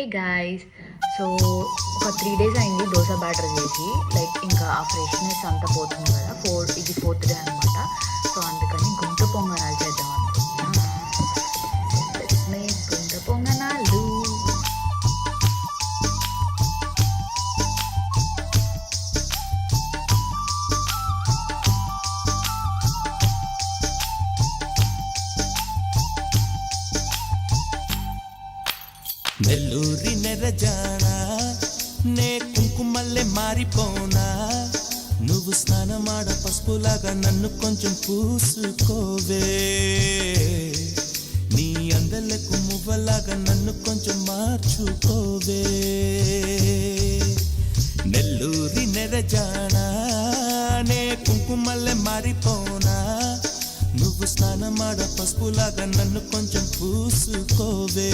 Hey guys, so ఒక 3 days అయింది dosa batter చేసి. లైక్ ఇంకా ఆ ఫ్రెష్నెస్ అంతా పోతుంది కదా. ఇది 4th డే అనమాట. సో అందుకని గుంట పొంగనాలు చేద్దాం అనుకుంటున్నా. లెట్స్ మేక్ గుంట పొంగనాలు. నెల్లూరి నెరజానా నే కుంకుమల్లె మారిపోనా, నువ్వు స్నానమాడ పసుపులాగా నన్ను కొంచెం పూసుకోవే, నీ అందలకు మువ్వలాగా నన్ను కొంచెం మార్చుకోవే. నెల్లూరి నెరజానా నే కుంకుమల్లె మారిపోనా, నువ్వు స్నానమాడ పసుపులాగా నన్ను కొంచెం పూసుకోవే.